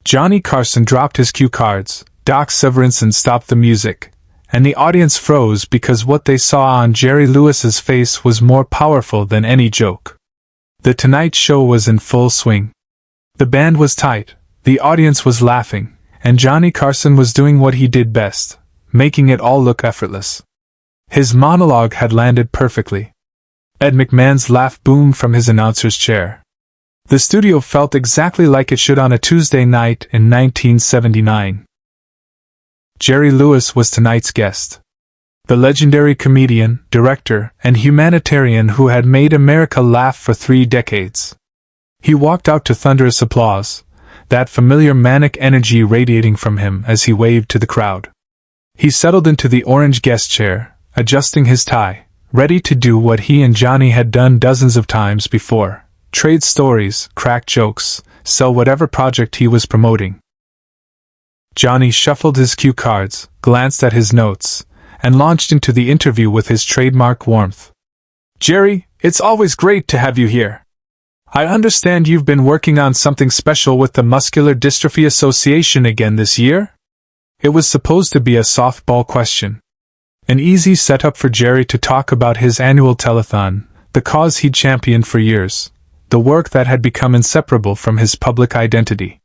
Johnny Carson dropped his cue cards, Doc Severinsen stopped the music, and the audience froze because what they saw on Jerry Lewis's face was more powerful than any joke. The Tonight Show was in full swing. The band was tight, the audience was laughing, and Johnny Carson was doing what he did best, making it all look effortless. His monologue had landed perfectly. Ed McMahon's laugh boomed from his announcer's chair. The studio felt exactly like it should on a Tuesday night in 1979. Jerry Lewis was tonight's guest. The legendary comedian, director, and humanitarian who had made America laugh for 3 decades. He walked out to thunderous applause, that familiar manic energy radiating from him as he waved to the crowd. He settled into the orange guest chair, adjusting his tie, ready to do what he and Johnny had done dozens of times before, trade stories, crack jokes, sell whatever project he was promoting. Johnny shuffled his cue cards, glanced at his notes, and launched into the interview with his trademark warmth. "Jerry, it's always great to have you here. I understand you've been working on something special with the Muscular Dystrophy Association again this year?" It was supposed to be a softball question. An easy setup for Jerry to talk about his annual telethon, the cause he'd championed for years, the work that had become inseparable from his public identity.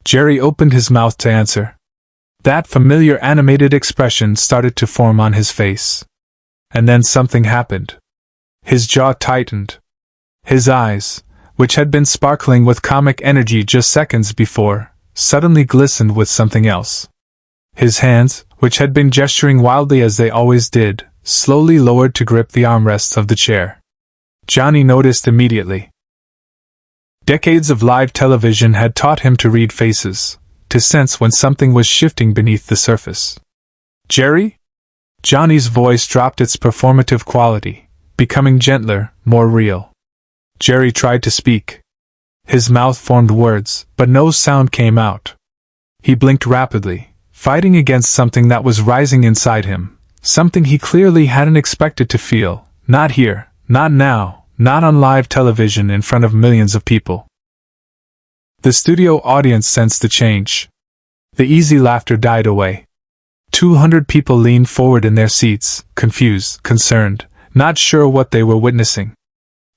Jerry opened his mouth to answer. That familiar animated expression started to form on his face. And then something happened. His jaw tightened. His eyes, which had been sparkling with comic energy just seconds before, suddenly glistened with something else. His hands, which had been gesturing wildly as they always did, slowly lowered to grip the armrests of the chair. Johnny noticed immediately. Decades of live television had taught him to read faces, to sense when something was shifting beneath the surface. "Jerry?" Johnny's voice dropped its performative quality, becoming gentler, more real. Jerry tried to speak. His mouth formed words, but no sound came out. He blinked rapidly, fighting against something that was rising inside him, something he clearly hadn't expected to feel, not here, not now, not on live television in front of millions of people. The studio audience sensed the change. The easy laughter died away. 200 people leaned forward in their seats, confused, concerned, not sure what they were witnessing.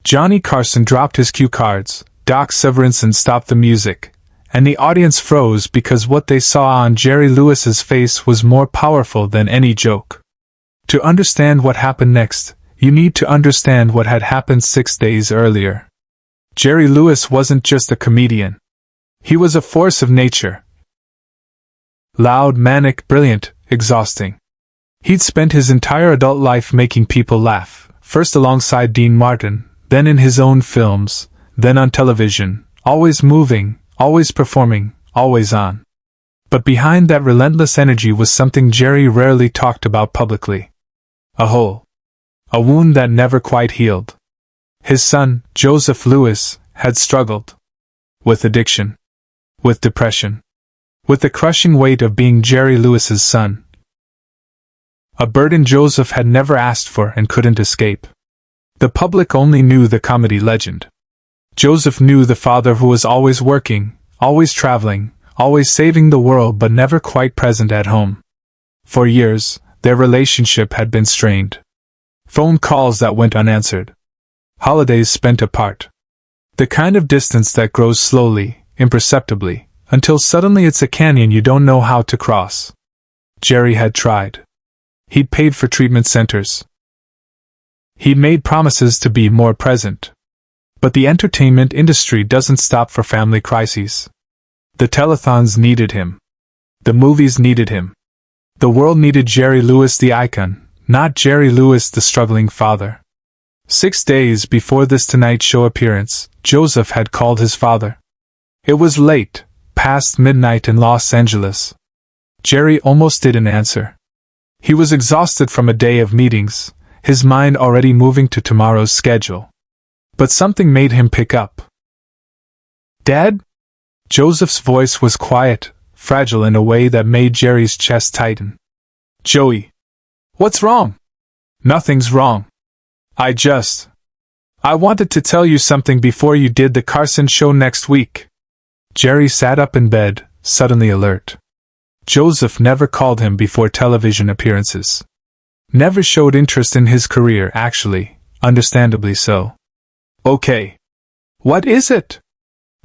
Johnny Carson dropped his cue cards, Doc Severinsen stopped the music, and the audience froze because what they saw on Jerry Lewis's face was more powerful than any joke. To understand what happened next, you need to understand what had happened 6 days earlier. Jerry Lewis wasn't just a comedian. He was a force of nature. Loud, manic, brilliant, exhausting. He'd spent his entire adult life making people laugh, first alongside Dean Martin, then in his own films, then on television, always moving, always performing, always on. But behind that relentless energy was something Jerry rarely talked about publicly. A hole. A wound that never quite healed. His son, Joseph Lewis, had struggled. With addiction. With depression. With the crushing weight of being Jerry Lewis's son. A burden Joseph had never asked for and couldn't escape. The public only knew the comedy legend. Joseph knew the father who was always working, always traveling, always saving the world but never quite present at home. For years, their relationship had been strained. Phone calls that went unanswered. Holidays spent apart. The kind of distance that grows slowly, imperceptibly, until suddenly it's a canyon you don't know how to cross. Jerry had tried. He'd paid for treatment centers. He'd made promises to be more present. But the entertainment industry doesn't stop for family crises. The telethons needed him. The movies needed him. The world needed Jerry Lewis the icon, not Jerry Lewis the struggling father. 6 days before this Tonight Show appearance, Joseph had called his father. It was late, past midnight in Los Angeles. Jerry almost didn't answer. He was exhausted from a day of meetings, his mind already moving to tomorrow's schedule. But something made him pick up. "Dad?" Joseph's voice was quiet, fragile in a way that made Jerry's chest tighten. "Joey. What's wrong?" "Nothing's wrong. I wanted to tell you something before you did the Carson show next week." Jerry sat up in bed, suddenly alert. Joseph never called him before television appearances. Never showed interest in his career, actually, understandably so. Okay. What is it?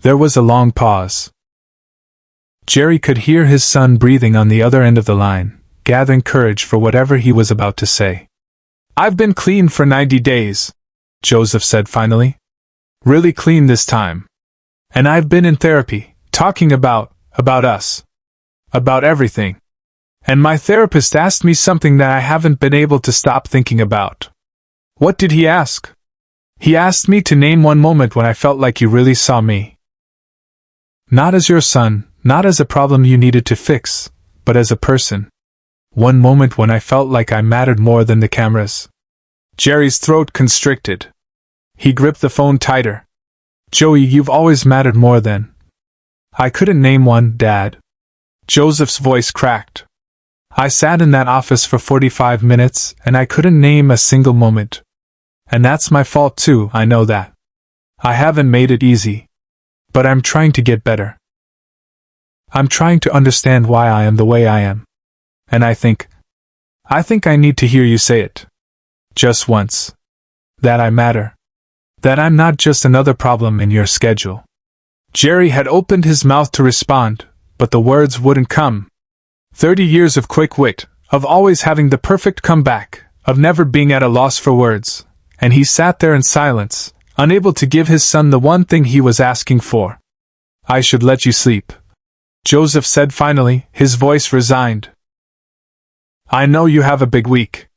There was a long pause. Jerry could hear his son breathing on the other end of the line, gathering courage for whatever he was about to say. I've been clean for 90 days, Joseph said finally. Really clean this time. And I've been in therapy, talking about us. About everything. And my therapist asked me something that I haven't been able to stop thinking about. What did he ask? He asked me to name one moment when I felt like you really saw me. Not as your son, not as a problem you needed to fix, but as a person. One moment when I felt like I mattered more than the cameras. Jerry's throat constricted. He gripped the phone tighter. Joey, you've always mattered more than. I couldn't name one, Dad. Joseph's voice cracked. I sat in that office for 45 minutes, and I couldn't name a single moment. And that's my fault too, I know that. I haven't made it easy. But I'm trying to get better. I'm trying to understand why I am the way I am. And I think I need to hear you say it. Just once. That I matter. That I'm not just another problem in your schedule. Jerry had opened his mouth to respond, but the words wouldn't come. 30 years of quick wit, of always having the perfect comeback, of never being at a loss for words, and he sat there in silence, unable to give his son the one thing he was asking for. I should let you sleep, Joseph said finally, his voice resigned. I know you have a big week.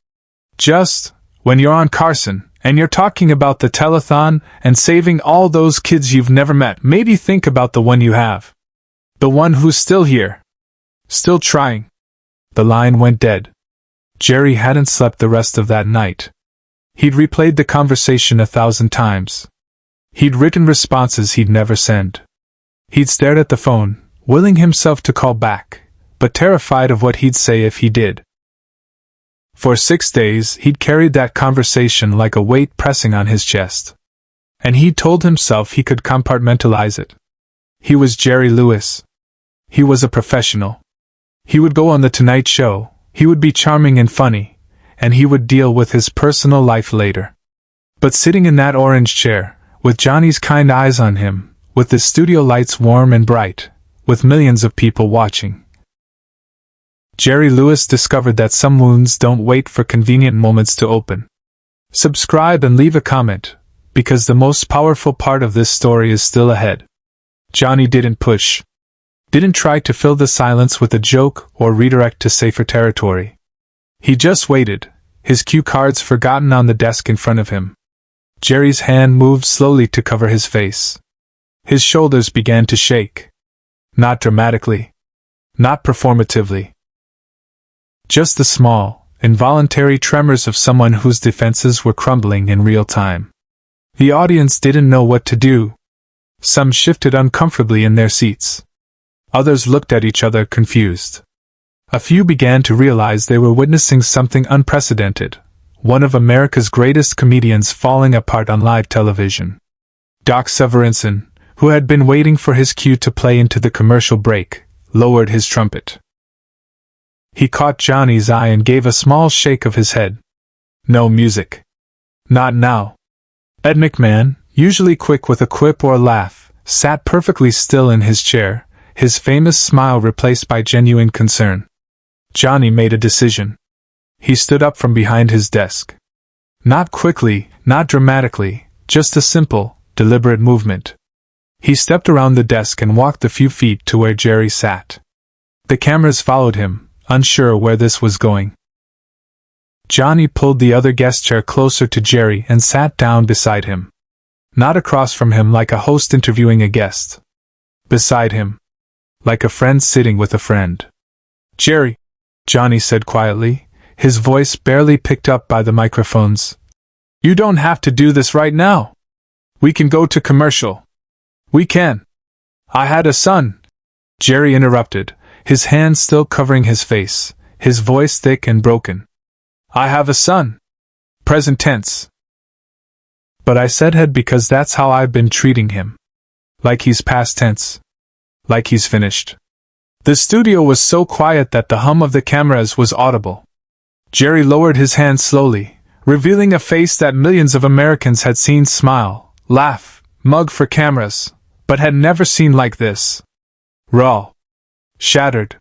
Just, when you're on Carson, and you're talking about the telethon and saving all those kids you've never met, maybe think about the one you have. The one who's still here. Still trying. The line went dead. Jerry hadn't slept the rest of that night. He'd replayed the conversation 1,000 times. He'd written responses he'd never sent. He'd stared at the phone, willing himself to call back, but terrified of what he'd say if he did. For 6 days he'd carried that conversation like a weight pressing on his chest. And he'd told himself he could compartmentalize it. He was Jerry Lewis. He was a professional. He would go on The Tonight Show, he would be charming and funny, and he would deal with his personal life later. But sitting in that orange chair, with Johnny's kind eyes on him, with the studio lights warm and bright, with millions of people watching, Jerry Lewis discovered that some wounds don't wait for convenient moments to open. Subscribe and leave a comment, because the most powerful part of this story is still ahead. Johnny didn't push. Didn't try to fill the silence with a joke or redirect to safer territory. He just waited, his cue cards forgotten on the desk in front of him. Jerry's hand moved slowly to cover his face. His shoulders began to shake. Not dramatically. Not performatively. Just the small, involuntary tremors of someone whose defenses were crumbling in real time. The audience didn't know what to do. Some shifted uncomfortably in their seats. Others looked at each other confused. A few began to realize they were witnessing something unprecedented, one of America's greatest comedians falling apart on live television. Doc Severinsen, who had been waiting for his cue to play into the commercial break, lowered his trumpet. He caught Johnny's eye and gave a small shake of his head. No music. Not now. Ed McMahon, usually quick with a quip or a laugh, sat perfectly still in his chair, his famous smile replaced by genuine concern. Johnny made a decision. He stood up from behind his desk. Not quickly, not dramatically, just a simple, deliberate movement. He stepped around the desk and walked a few feet to where Jerry sat. The cameras followed him, unsure where this was going. Johnny pulled the other guest chair closer to Jerry and sat down beside him. Not across from him like a host interviewing a guest. Beside him. Like a friend sitting with a friend. Jerry, Johnny said quietly, his voice barely picked up by the microphones. You don't have to do this right now. We can go to commercial. We can. I had a son. Jerry interrupted, his hand still covering his face, his voice thick and broken. I have a son. Present tense. But I said had because that's how I've been treating him. Like he's past tense. Like he's finished. The studio was so quiet that the hum of the cameras was audible. Jerry lowered his hand slowly, revealing a face that millions of Americans had seen smile, laugh, mug for cameras, but had never seen like this. Raw. Shattered.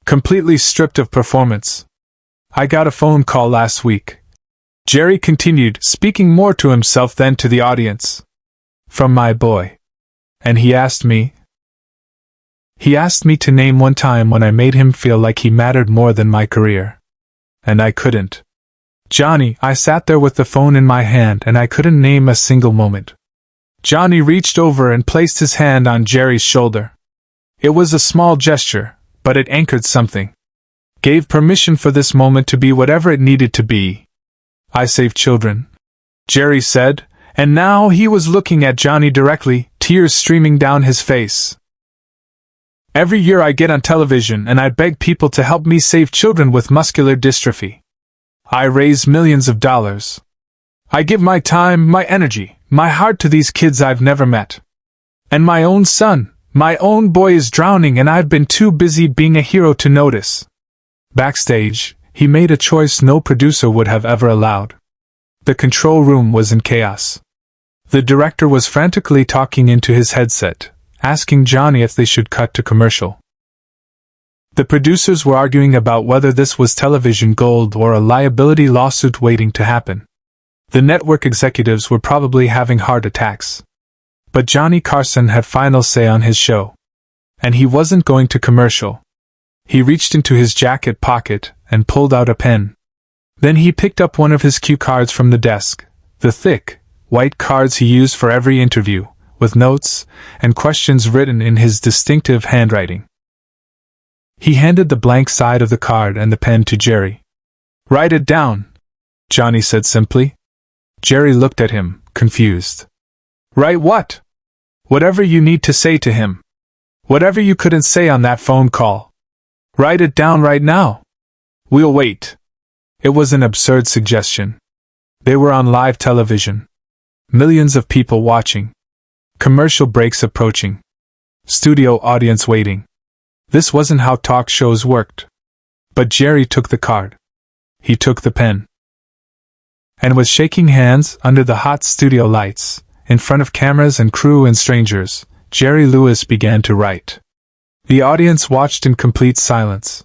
Completely stripped of performance. I got a phone call last week. Jerry continued, speaking more to himself than to the audience. From my boy. And he asked me to name one time when I made him feel like he mattered more than my career. And I couldn't. Johnny, I sat there with the phone in my hand and I couldn't name a single moment. Johnny reached over and placed his hand on Jerry's shoulder. It was a small gesture, but it anchored something. Gave permission for this moment to be whatever it needed to be. I saved children, Jerry said, and now he was looking at Johnny directly, tears streaming down his face. Every year I get on television and I beg people to help me save children with muscular dystrophy. I raise millions of dollars. I give my time, my energy, my heart to these kids I've never met. And my own son, my own boy is drowning and I've been too busy being a hero to notice. Backstage, he made a choice no producer would have ever allowed. The control room was in chaos. The director was frantically talking into his headset, asking Johnny if they should cut to commercial. The producers were arguing about whether this was television gold or a liability lawsuit waiting to happen. The network executives were probably having heart attacks. But Johnny Carson had final say on his show. And he wasn't going to commercial. He reached into his jacket pocket and pulled out a pen. Then he picked up one of his cue cards from the desk, the thick, white cards he used for every interview, with notes and questions written in his distinctive handwriting. He handed the blank side of the card and the pen to Jerry. Write it down, Johnny said simply. Jerry looked at him, confused. Write what? Whatever you need to say to him. Whatever you couldn't say on that phone call. Write it down right now. We'll wait. It was an absurd suggestion. They were on live television. Millions of people watching. Commercial breaks approaching. Studio audience waiting. This wasn't how talk shows worked. But Jerry took the card. He took the pen. And with shaking hands under the hot studio lights, in front of cameras and crew and strangers, Jerry Lewis began to write. The audience watched in complete silence.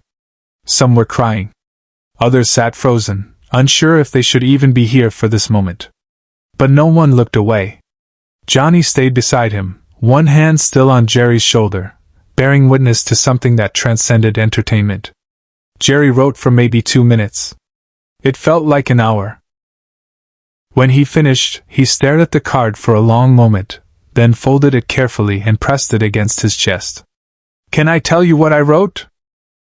Some were crying. Others sat frozen, unsure if they should even be here for this moment. But no one looked away. Johnny stayed beside him, one hand still on Jerry's shoulder, bearing witness to something that transcended entertainment. Jerry wrote for maybe 2 minutes. It felt like an hour. When he finished, he stared at the card for a long moment, then folded it carefully and pressed it against his chest. Can I tell you what I wrote?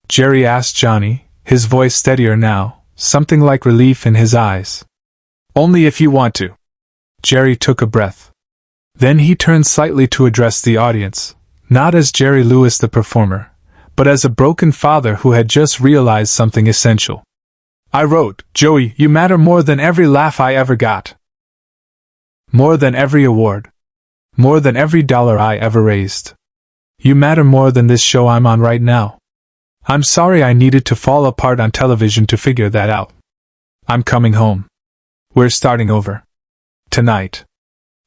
Jerry asked Johnny, his voice steadier now, something like relief in his eyes. Only if you want to. Jerry took a breath. Then he turned slightly to address the audience, not as Jerry Lewis the performer, but as a broken father who had just realized something essential. I wrote, Joey, you matter more than every laugh I ever got. More than every award. More than every dollar I ever raised. You matter more than this show I'm on right now. I'm sorry I needed to fall apart on television to figure that out. I'm coming home. We're starting over. Tonight.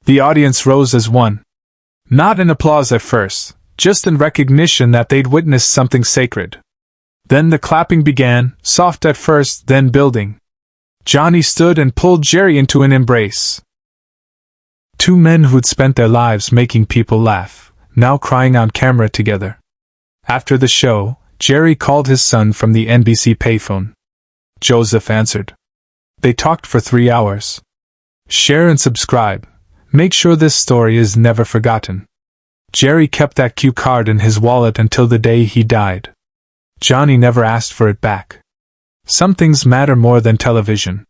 The audience rose as one. Not in applause at first, just in recognition that they'd witnessed something sacred. Then the clapping began, soft at first, then building. Johnny stood and pulled Jerry into an embrace. Two men who'd spent their lives making people laugh, now crying on camera together. After the show, Jerry called his son from the NBC payphone. Joseph answered. They talked for 3 hours. Share and subscribe. Make sure this story is never forgotten. Jerry kept that cue card in his wallet until the day he died. Johnny never asked for it back. Some things matter more than television.